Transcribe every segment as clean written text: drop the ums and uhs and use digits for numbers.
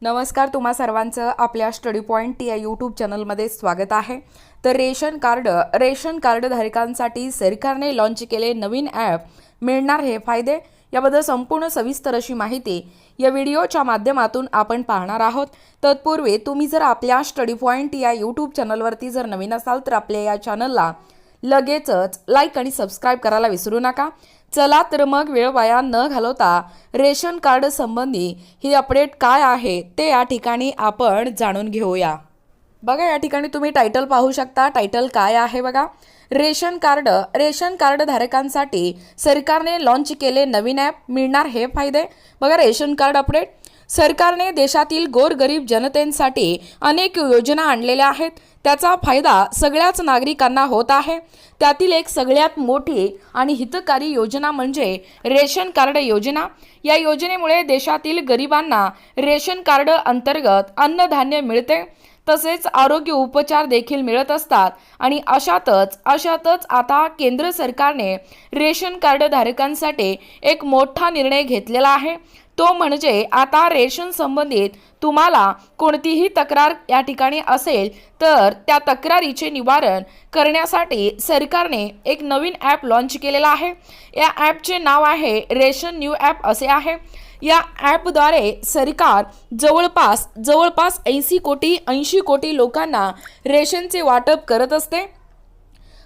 नमस्कार, तुम्हा सर्वांचं आपल्या स्टडी पॉइंट या यूट्यूब चॅनलमध्ये स्वागत आहे। तर रेशन कार्ड धारकांसाठी सरकारने लॉन्च केले नवीन ॲप, मिळणार हे फायदे, याबद्दल संपूर्ण सविस्तर अशी माहिती या व्हिडिओच्या माध्यमातून आपण पाहणार आहोत। तत्पूर्वी तुम्ही जर आपल्या स्टडी पॉइंट या यूट्यूब चॅनलवरती जर नवीन असाल तर आपल्या या चॅनलला लगेचच लाईक आणि सबस्क्राइब करायला विसरू नका। चला तर मग वेळ वाया न घालवता रेशन कार्ड संबंधी ही अपडेट काय आहे ते या ठिकाणी आपण जाणून घेऊया। बघा, या ठिकाणी तुम्ही टायटल पाहू शकता। टायटल काय आहे बघा, रेशन कार्ड धारकांसाठी सरकारने लॉन्च केले नवीन ॲप, मिळणार हे फायदे। बघा, रेशन कार्ड अपडेट। सरकारने देशातील गोरगरीब जनतेसाठी अनेक योजना आणलेल्या आहेत, त्याचा फायदा सगळ्याच नागरिकांना होत आहे। त्यातील एक सगळ्यात मोठी आणि हितकारी योजना म्हणजे रेशन कार्ड योजना। या योजनेमुळे देशातील गरिबांना रेशन कार्ड अंतर्गत अन्नधान्य मिळते, तसेच आरोग्य उपचार देखील मिळत असतात। आणि अशातच आता केंद्र सरकारने रेशन कार्ड धारकांसाठी एक मोठा निर्णय घेतलेला आहे। तो म्हणजे आता रेशन संबंधित तुम्हाला कोणतीही तक्रार या ठिकाणी असेल तर त्या तक्रारीचे निवारण करण्यासाठी सरकारने एक नवीन ॲप लॉन्च केलेला आहे। या ॲपचे नाव आहे रेशन न्यू ॲप असे आहे। या ॲपद्वारे सरकार जवळपास 80 कोटी लोकांना रेशनचे वाटप करत असते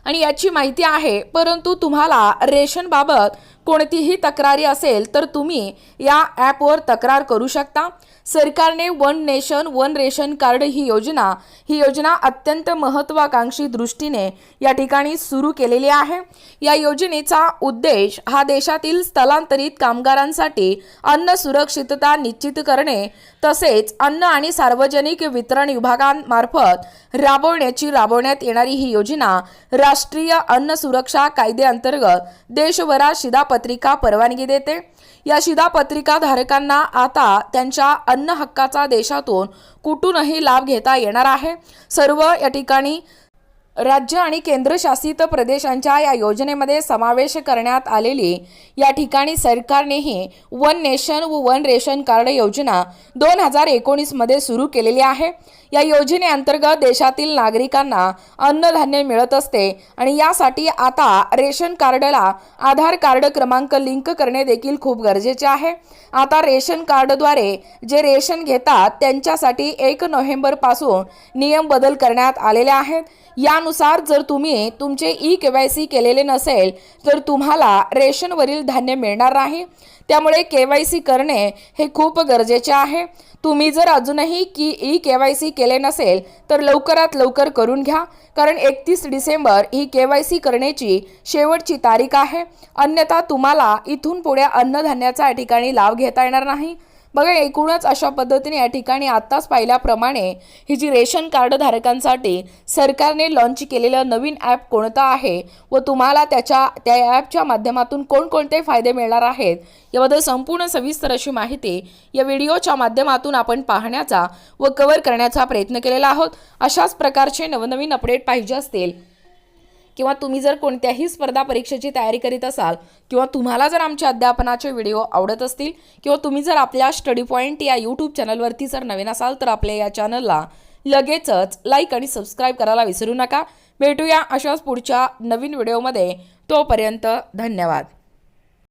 आणि याची माहिती आहे। परंतु तुम्हाला रेशनबाबत कोणतीही तक्रारी असेल तर तुम्ही या ॲपवर तक्रार करू शकता। सरकारने one nation one ration card ही योजना अत्यंत महत्त्वाकांक्षी दृष्टीने या ठिकाणी सुरू केलेली आहे। या योजनेचा उद्देश हा देशातील स्थलांतरित कामगारांसाठी अन्न सुरक्षितता निश्चित करणे, तसेच अन्न आणि सार्वजनिक वितरण विभागांमार्फत राबवण्यात येणारी ही योजना राष्ट्रीय अन्न सुरक्षा कायद्याअंतर्गत देशभरात शिधापत्रिका परवानगी देते। या शिधापत्रिका धारकांना आता त्यांच्या अन्न हक्काचा देशातून कुठूनही लाभ घेता येणार आहे। सर्व या ठिकाणी राज्य आणि केंद्रशासित प्रदेशांच्या या योजनेमध्ये समावेश करण्यात आलेली या ठिकाणी सरकारनेही वन नेशन व वन रेशन कार्ड योजना 2019 मध्ये सुरू केलेली आहे। या योजनेअंतर्गत देशातील नागरिकांना अन्नधान्य मिळत असते आणि यासाठी आता रेशन कार्डला आधार कार्ड क्रमांक लिंक करणे देखील खूप गरजेचे आहे। आता रेशन कार्डद्वारे जे रेशन घेतात त्यांच्यासाठी 1 नोव्हेंबर पासून नियम बदल करण्यात आलेले आहेत। यानुसार जर तुम्ही तुमचे KYC केलेले नसेल तर तुम्हाला रेशनवरील धान्य मिळणार नाही। त्यामुळे KYC करणे हे खूप गरजेचे आहे। तुम्ही जर अजूनही KYC केले नसेल तर लवकरात लवकर करून घ्या, कारण 31 डिसेंबर ही KYC करण्याची शेवटची तारीख आहे। अन्यथा तुम्हाला इथून पुढे अन्नधान्याचा या ठिकाणी लाभ घेता येणार नाही। बघा, एकूणच अशा पद्धतीने या ठिकाणी आत्ताच पाहिल्याप्रमाणे ही जी रेशन कार्ड धारकांसाठी सरकारने लॉन्च केलेलं नवीन ॲप कोणतं आहे व तुम्हाला त्या ॲपच्या माध्यमातून कोणकोणते फायदे मिळणार आहेत याबद्दल संपूर्ण सविस्तर अशी माहिती या व्हिडिओच्या माध्यमातून आपण पाहण्याचा व कव्हर करण्याचा प्रयत्न केलेला आहोत। अशाच प्रकारचे नवनवीन अपडेट पाहिजे असतील किंवा तुम्ही जर कोणत्याही स्पर्धा परीक्षेची तयारी करीत असाल किंवा तुम्हाला जर आमच्या अध्यापनाचे व्हिडिओ आवडत असतील किंवा तुम्ही जर आपल्या स्टडी पॉइंट या यूट्यूब चॅनलवरती जर नवीन असाल तर आपल्या या चॅनलला लगेचच लाईक आणि सबस्क्राइब करायला विसरू नका। भेटूया अशाच पुढच्या नवीन व्हिडिओमध्ये। तोपर्यंत धन्यवाद।